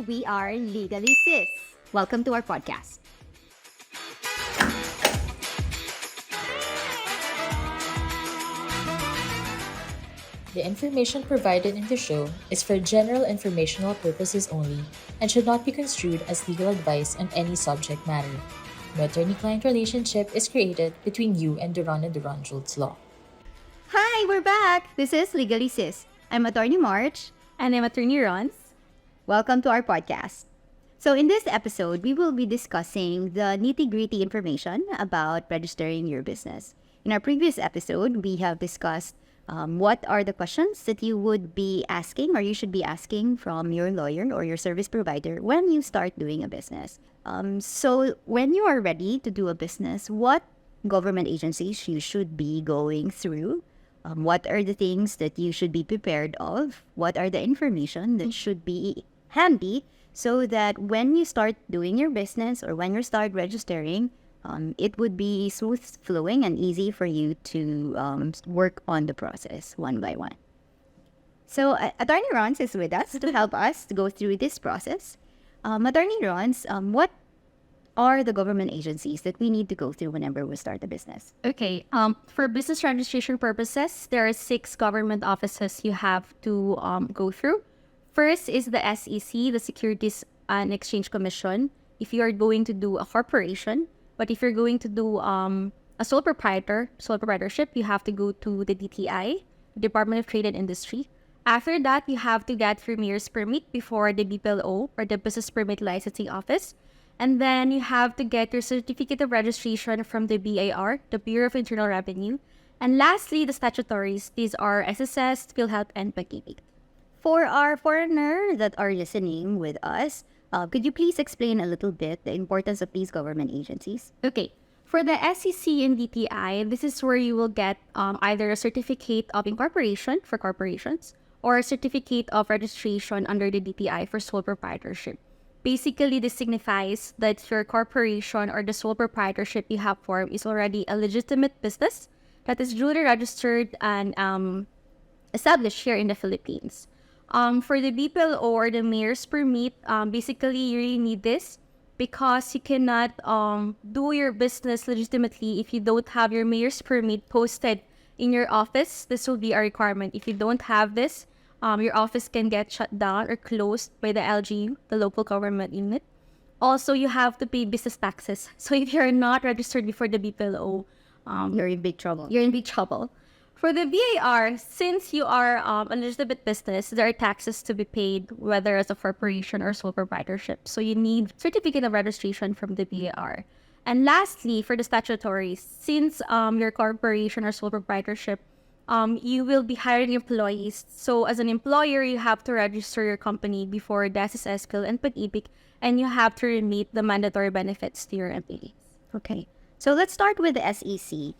we are Legally Sis. Welcome to our podcast. The information provided in the show is for general informational purposes only and should not be construed as legal advice on any subject matter. No attorney-client relationship is created between you and Duran Schultz Law. Hi, we're back. This is Legally Sis. I'm Attorney March. And I'm Attorney Rhons. Welcome to our podcast. So in this episode, we will be discussing the nitty-gritty information about registering your business. In our previous episode, we have discussed what are the questions that you would be asking or you should be asking from your lawyer or your service provider when you start doing a business. So when you are ready to do a business, what government agencies you should be going through? What are the things that you should be prepared of? What are the information that should be handy so that when you start doing your business or when you start registering, it would be smooth flowing and easy for you to work on the process one by one. So Attorney Rhons is with us to help us to go through this process. Attorney Rhons, what are the government agencies that we need to go through whenever we start a business? Okay. For business registration purposes, there are 6 government offices you have to go through. First is the SEC, the Securities and Exchange Commission, if you are going to do a corporation. But if you're going to do a sole proprietorship, you have to go to the DTI, Department of Trade and Industry. After that, you have to get your mayor's permit before the BPLO or the Business Permit Licensing Office. And then you have to get your certificate of registration from the BIR, the Bureau of Internal Revenue. And lastly, the statutories. These are SSS, PhilHealth, and Pag-ibig. For our foreigner that are listening with us, could you please explain a little bit the importance of these government agencies? Okay. For the SEC and DTI, this is where you will get either a certificate of incorporation for corporations or a certificate of registration under the DTI for sole proprietorship. Basically, this signifies that your corporation or the sole proprietorship you have formed is already a legitimate business that is duly registered and established here in the Philippines. For the BPLO or the mayor's permit, basically you really need this because you cannot do your business legitimately if you don't have your mayor's permit posted in your office. This will be a requirement. If you don't have this, your office can get shut down or closed by the LGU, the local government unit. Also, you have to pay business taxes. So if you're not registered before the BPLO, You're in big trouble. you're in big trouble. For the BIR, since you are a legitimate business, there are taxes to be paid, whether as a corporation or sole proprietorship. So you need certificate of registration from the BIR. And lastly, for the statutories, since your corporation or sole proprietorship, you will be hiring employees. So as an employer, you have to register your company before the SSS, Phil, and Pag-ibig, and you have to remit the mandatory benefits to your employees. Okay. So let's start with the SEC.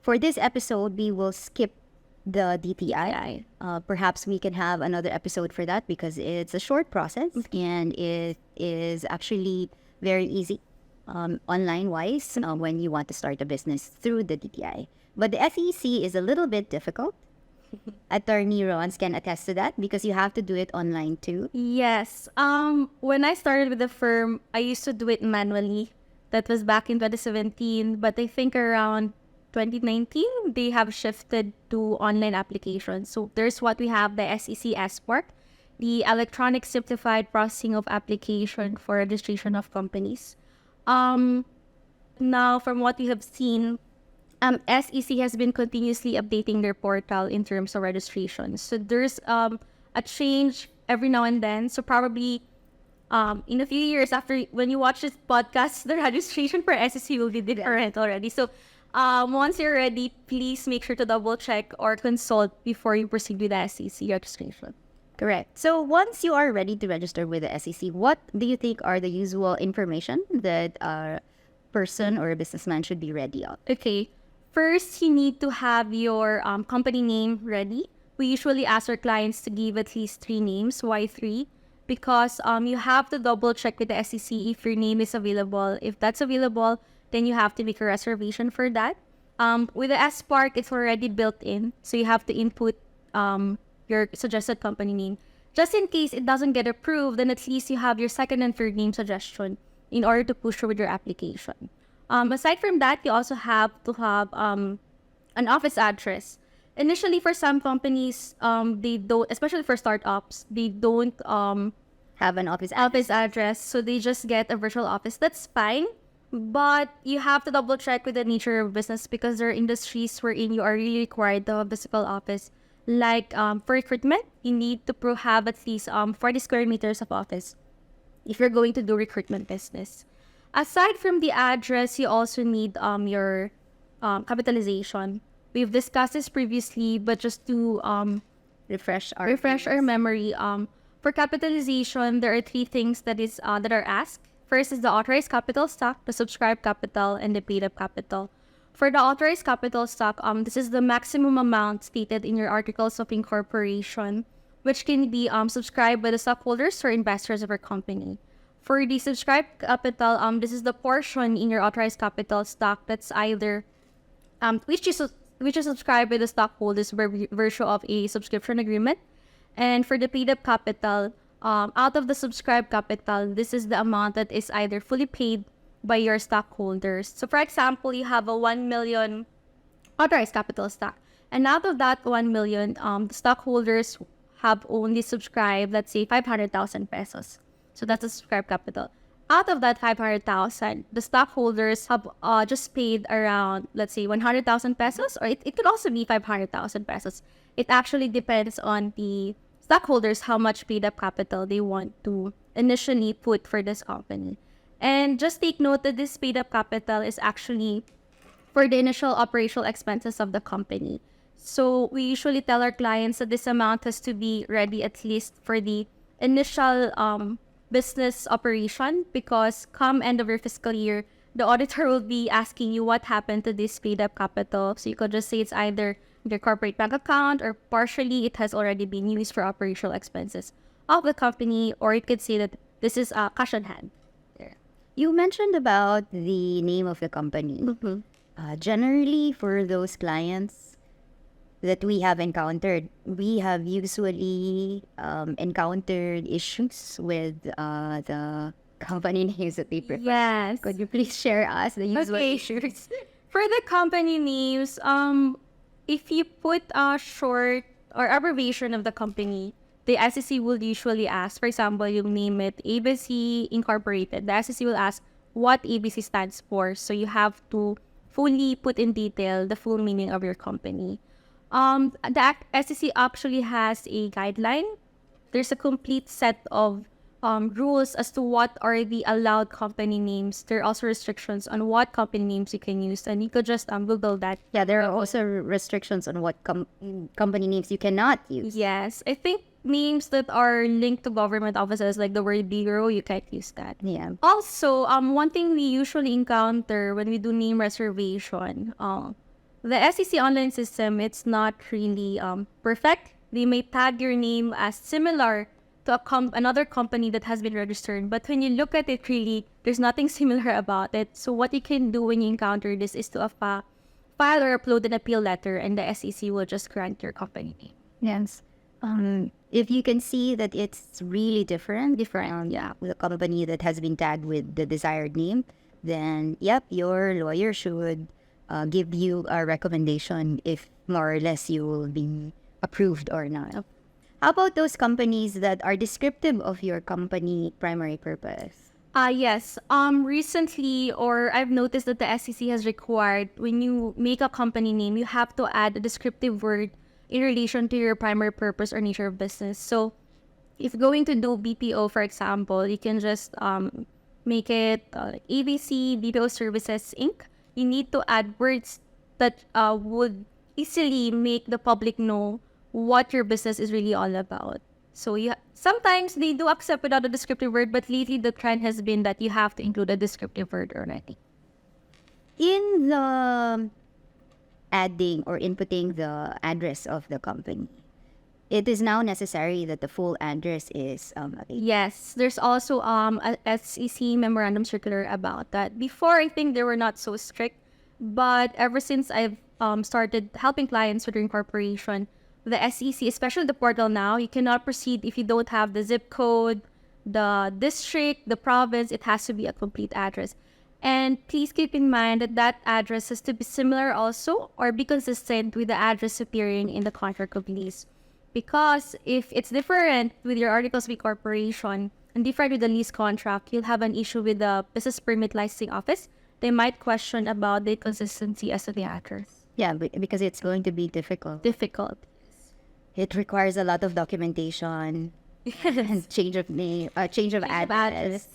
For this episode, we will skip the DTI. Perhaps we can have another episode for that because it's a short process and it is actually very easy online-wise when you want to start a business through the DTI. But the SEC is a little bit difficult. Attorney Rhons can attest to that because you have to do it online too. Yes. When I started with the firm, I used to do it manually. That was back in 2017. But I think around 2019, they have shifted to online applications. So there's what we have, the SEC SPARC, the Electronic Simplified Processing of Application for Registration of Companies. Now, from what we have seen, SEC has been continuously updating their portal in terms of registration. So there's a change every now and then. So probably in a few years after, when you watch this podcast, the registration for SEC will be different already. So once you're ready, please make sure to double check or consult before you proceed with the SEC registration. Correct. So once you are ready to register with the SEC, what do you think are the usual information that a person or a businessman should be ready of? Okay. First, you need to have your company name ready. We usually ask our clients to give at least 3 names. Why 3? Because you have to double check with the SEC if your name is available. If that's available, then you have to make a reservation for that. With the SPARC, it's already built in. So you have to input your suggested company name. just in case it doesn't get approved, then at least you have your second and third name suggestion in order to push through with your application. Aside from that, you also have to have an office address. Initially, for some companies, they don't, especially for startups, they don't Have an office office address, so they just get a virtual office. That's fine, but you have to double check with the nature of business because there are industries wherein you are really required to have a physical office. Like for recruitment, you need to have at least 40 square meters of office if you're going to do recruitment business. Aside from the address, you also need your capitalization. We've discussed this previously, but just to refresh our memory, for capitalization, there are three things that are asked. First is the authorized capital stock, the subscribed capital, and the paid up capital. For the authorized capital stock, this is the maximum amount stated in your Articles of Incorporation, which can be subscribed by the stockholders or investors of your company. For the subscribed capital, this is the portion in your authorized capital stock that's either which is subscribed by the stockholders by virtue of a subscription agreement. And for the paid up capital, out of the subscribed capital, this is the amount that is either fully paid by your stockholders. So for example, you have a 1 million authorized capital stock. And out of that 1 million, the stockholders have only subscribed, let's say, 500,000 pesos. So that's the subscribed capital. Out of that 500,000, the stockholders have just paid around, let's say, 100,000 pesos, or it could also be 500,000 pesos. It actually depends on the stockholders how much paid up capital they want to initially put for this company. And just take note that this paid up capital is actually for the initial operational expenses of the company. So we usually tell our clients that this amount has to be ready at least for the initial business operation, because come end of your fiscal year, the auditor will be asking you what happened to this paid up capital. So you could just say it's either your corporate bank account or partially it has already been used for operational expenses of the company, or you could say that this is cash on hand. You mentioned about the name of the company. Generally, for those clients that we have encountered, we have usually encountered issues with the company names that they prefer. Yes. Could you please share us the usual issues? For the company names, if you put a short or abbreviation of the company, the SEC will usually ask, for example, you name it ABC Incorporated. The SEC will ask what ABC stands for. So you have to fully put in detail the full meaning of your company. The SEC actually has a guideline. There's a complete set of rules as to what are the allowed company names. There are also restrictions on what company names you can use, and you could just Google that. Yeah, there are also restrictions on what company names you cannot use. Yes, I think names that are linked to government offices, like the word bureau, you can't use that. Yeah. Also, one thing we usually encounter when we do name reservation, the SEC online system, it's not really perfect. They may tag your name as similar to another company that has been registered, but when you look at it, really, there's nothing similar about it. So what you can do when you encounter this is to file or upload an appeal letter, and the SEC will just grant your company name. Yes. If you can see that it's really different, yeah, with a company that has been tagged with the desired name, then yep, your lawyer should give you a recommendation if more or less you will be approved or not. How about those companies that are descriptive of your company primary purpose? Yes. Recently, or I've noticed that the SEC has required when you make a company name, you have to add a descriptive word in relation to your primary purpose or nature of business. So if you're going to do BPO, for example, you can just make it like ABC BPO Services Inc. You need to add words that would easily make the public know what your business is really all about. So sometimes they do accept without a descriptive word, but lately the trend has been that you have to include a descriptive word already. In the adding or inputting the address of the company, it is now necessary that the full address is Yes, there's also a SEC memorandum circular about that. Before, I think they were not so strict, but ever since I've started helping clients with their incorporation, the SEC, especially the portal now, you cannot proceed if you don't have the zip code, the district, the province. It has to be a complete address. And please keep in mind that that address has to be similar also or be consistent with the address appearing in the contract of lease. Because if it's different with your Articles of Incorporation and different with the lease contract, you'll have an issue with the Business Permit Licensing Office. They might question about the consistency as to the address. Yeah, because it's going to be difficult. Difficult. It requires a lot of documentation and change of name, change of address.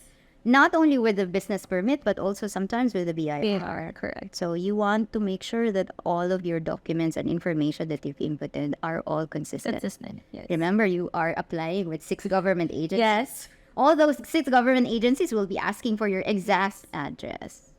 Not only with the business permit, but also sometimes with the BIR. Correct. So you want to make sure that all of your documents and information that you've inputted are all consistent. Yes. Remember, you are applying with 6 government agencies. Yes. All those 6 government agencies will be asking for your exact address.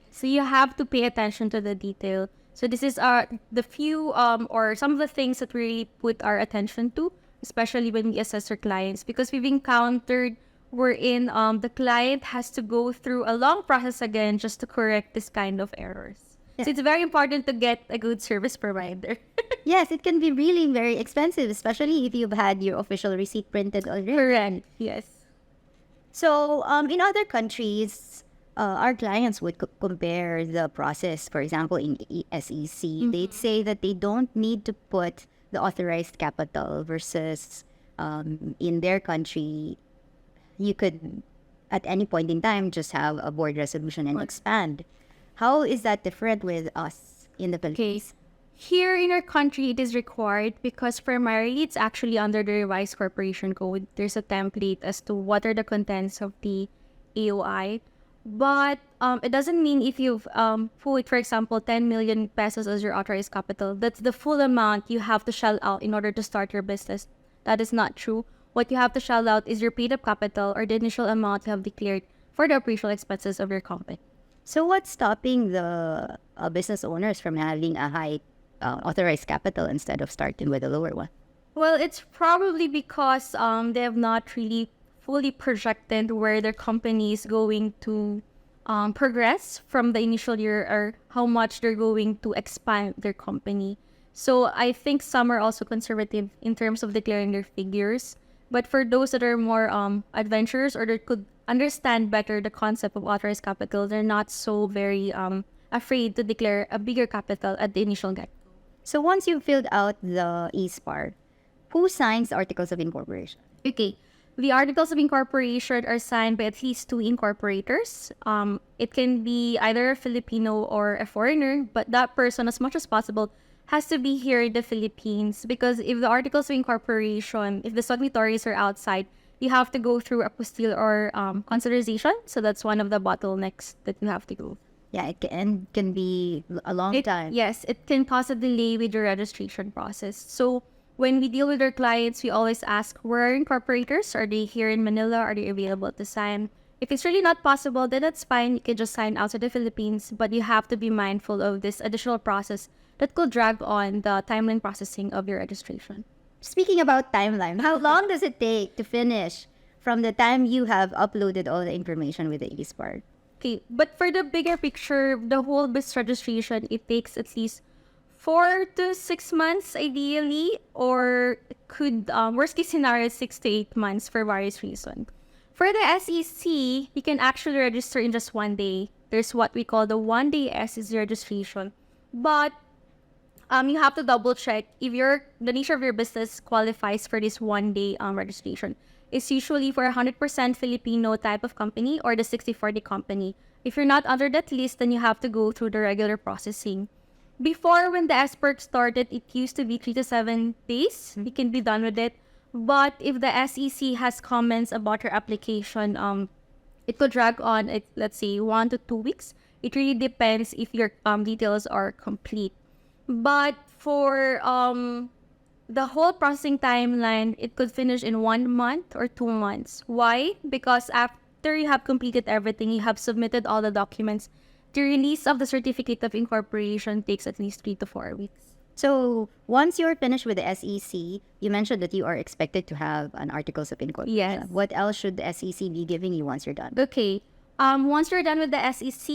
So you have to pay attention to the detail. So this is the few or some of the things that we put our attention to, especially when we assess our clients, because we've encountered wherein the client has to go through a long process again just to correct this kind of errors. Yeah. So it's very important to get a good service provider. Yes, it can be really very expensive, especially if you've had your official receipt printed already. Correct. Yes. So, in other countries, our clients would compare the process. For example, in SEC, they'd say that they don't need to put the authorized capital versus in their country, you could, at any point in time, just have a board resolution and expand. How is that different with us in the Philippines? Here in our country, it is required because primarily it's actually under the revised corporation code. There's a template as to what are the contents of the AOI. But it doesn't mean if you've put, for example, 10 million pesos as your authorized capital, that's the full amount you have to shell out in order to start your business. That is not true. What you have to shell out is your paid-up capital or the initial amount you have declared for the operational expenses of your company. So what's stopping the business owners from having a high authorized capital instead of starting with a lower one? Well, it's probably because they have not really fully projected where their company is going to progress from the initial year or how much they're going to expand their company. So I think some are also conservative in terms of declaring their figures. But for those that are more adventurous or that could understand better the concept of authorized capital, they're not so very afraid to declare a bigger capital at the initial get. So once you've filled out the e-SPAR, who signs the Articles of Incorporation? Okay. The Articles of Incorporation are signed by at least 2 incorporators. It can be either a Filipino or a foreigner, but that person, as much as possible, has to be here in the Philippines because if the Articles of Incorporation, if the signatories are outside, you have to go through apostille or consideration. So that's one of the bottlenecks that you have to go. Yeah, it can be a long time. Yes, it can cause a delay with your registration process. So when we deal with our clients, we always ask, where are incorporators? Are they here in Manila? Are they available to sign? If it's really not possible, then that's fine. You can just sign outside the Philippines, but you have to be mindful of this additional process that could drag on the timeline processing of your registration. Speaking about timeline, how long does it take to finish from the time you have uploaded all the information with the e-SPAR? Okay, but for the bigger picture, the whole business registration, it takes at least 4 to 6 months ideally, or it could, worst case scenario, 6 to 8 months for various reasons. For the SEC, you can actually register in just 1 day. There's what we call the 1-day SEC registration. But you have to double check if the nature of your business qualifies for this 1-day registration. It's usually for a 100% Filipino type of company or the 60-40 company. If you're not under that list, then you have to go through the regular processing. Before, when the SPERT started, it used to be 3 to 7 days. You can be done with it. But if the SEC has comments about your application, it could drag on, let's say, 1 to 2 weeks. It really depends if your details are complete. But for the whole processing timeline, it could finish in 1 month or 2 months. Why? Because after you have completed everything, you have submitted all the documents, the release of the certificate of incorporation takes at least 3 to 4 weeks. So once you're finished with the SEC, you mentioned that you are expected to have an Articles of Incorporation. Yes. What else should the SEC be giving you once you're done? Okay. Once you're done with the SEC,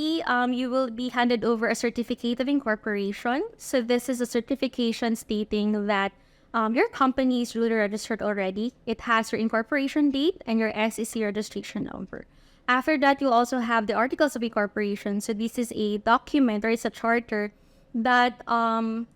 you will be handed over a certificate of incorporation. So this is a certification stating that your company is duly registered already. It has your incorporation date and your SEC registration number. After that, you'll also have the Articles of Incorporation. So this is a document or it's a charter that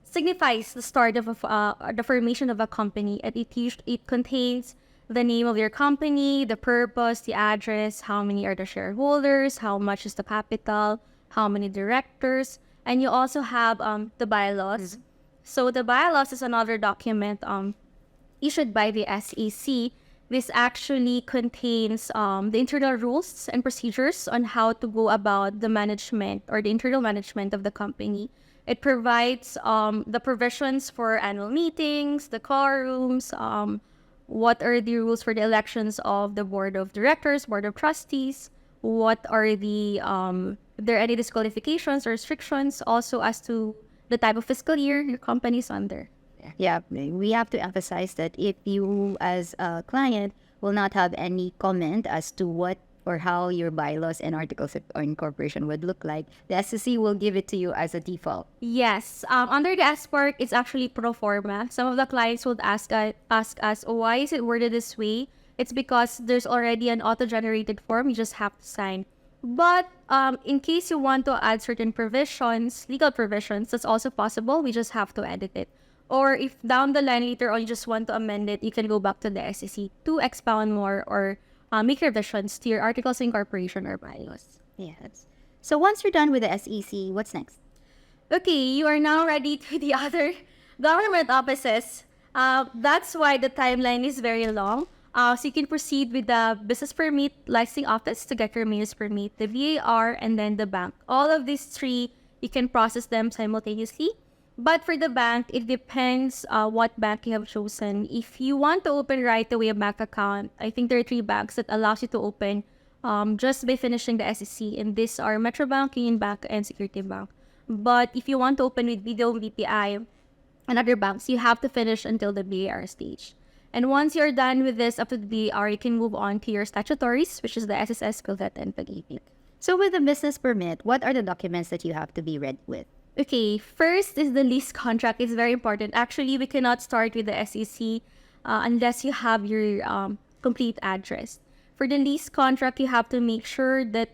signifies the start of the formation of a company. And it contains the name of your company, the purpose, the address, how many are the shareholders, how much is the capital, how many directors, and you also have the bylaws. So the bylaws is another document issued by the SEC. This actually contains the internal rules and procedures on how to go about the management or the internal management of the company. It provides the provisions for annual meetings, the quorums, what are the rules for the elections of the board of directors, board of trustees, what are the, if there are any disqualifications or restrictions, also as to the type of fiscal year your company is under. Yeah, we have to emphasize that if you as a client will not have any comment as to what or how your bylaws and articles of incorporation would look like, the SEC will give it to you as a default. Yes, under the SPARC, it's actually pro forma. Some of the clients would ask us, oh, why is it worded this way? It's because there's already an auto-generated form. You just have to sign. But in case you want to add certain provisions, legal provisions, that's also possible. We just have to edit it. Or if down the line later on you just want to amend it, you can go back to the SEC to expound more or make revisions to your articles of incorporation or bylaws. Yes. So once you're done with the SEC, what's next? Okay, you are now ready to the other government offices. That's why the timeline is very long. So you can proceed with the business permit licensing office to get your mayor's permit, the VAR, and then the bank. All of these three, you can process them simultaneously. But for the bank, it depends what bank you have chosen. If you want to open right away a bank account, I think there are 3 banks that allows you to open just by finishing the SEC. And these are Metrobank, Union Bank, and Security Bank. But if you want to open with BDO, BPI, and other banks, you have to finish until the BAR stage. And once you're done with this up to the BAR, you can move on to your statutories, which is the SSS, PhilHealth, and Pag-ibig. So with the business permit, what are the documents that you have to be ready with? Okay, first is the lease contract. It's very important. Actually, we cannot start with the SEC unless you have your complete address. For the lease contract, you have to make sure that,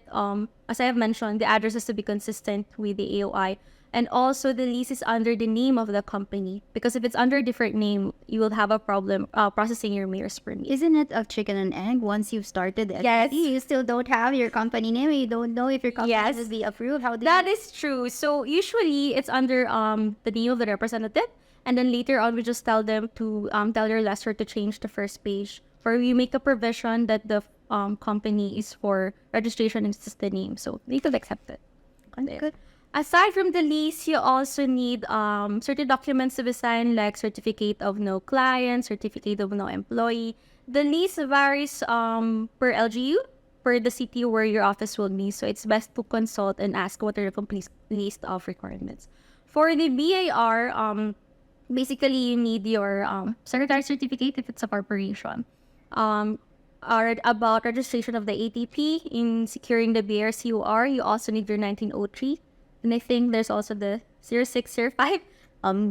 as I have mentioned, the address has to be consistent with the AOI. And also, the lease is under the name of the company. Because if it's under a different name, you will have a problem processing your mayor's permit. Isn't it a chicken and egg? Once you've started the Yes. SEC, you still don't have your company name. You don't know if your company Yes. will be approved. How do That you... is true. So usually it's under the name of the representative, and then later on we just tell them to tell your lessor to change the first page, or we make a provision that the company is for registration and it's just the name, so they could accept it. Okay, good. Aside from the lease, you also need certain documents to be signed, like certificate of no client, certificate of no employee. The lease varies per LGU, per the city where your office will be. So it's best to consult and ask what are the complete list of requirements. For the BAR, basically you need your secretary certificate if it's a corporation. Are about registration of the ATP in securing the BRCUR. You also need your 1903. And I think there's also the 0605.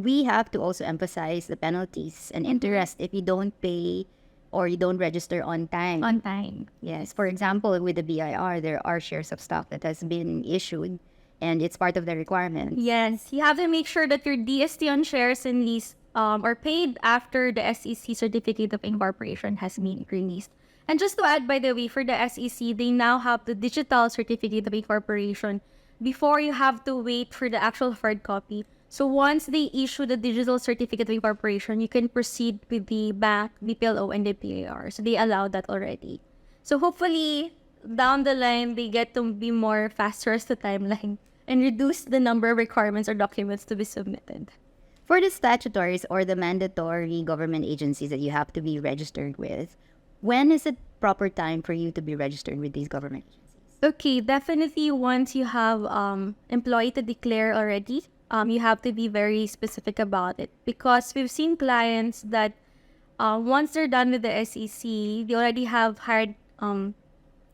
We have to also emphasize the penalties and interest if you don't pay or you don't register on time. On time. Yes. For example, with the BIR, there are shares of stock that has been issued and it's part of the requirement. Yes, you have to make sure that your DST on shares and lease are paid after the SEC certificate of incorporation has been released. And just to add, by the way, for the SEC, they now have the digital certificate of incorporation. Before, you have to wait for the actual hard copy. So once they issue the digital certificate of incorporation, you can proceed with the bank, BPLO, and the PAR. So they allow that already. So hopefully, down the line, they get to be more faster as the timeline and reduce the number of requirements or documents to be submitted. For the statutories or the mandatory government agencies that you have to be registered with, when is it proper time for you to be registered with these government agencies? Okay, definitely once you have employee to declare already, you have to be very specific about it, because we've seen clients that once they're done with the SEC, they already have hired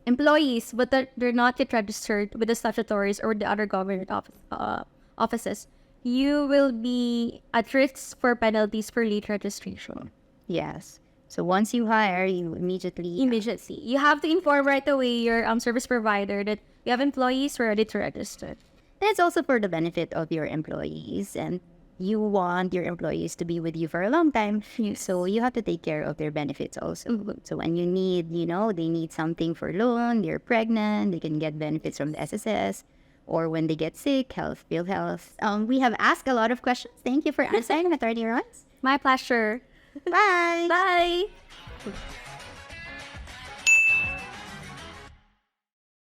employees, but they're not yet registered with the statutories or the other government offices. you will be at risk for penalties for late registration. Yes. So once you hire, you immediately You have to inform right away your service provider that you have employees who are ready to register. That's also for the benefit of your employees, and you want your employees to be with you for a long time. Yes. So you have to take care of their benefits also. So when you need, they need something for loan, they're pregnant, they can get benefits from the SSS, or when they get sick, field health. We have asked a lot of questions. Thank you for answering, Attorney Rhons. My pleasure. Bye. Bye.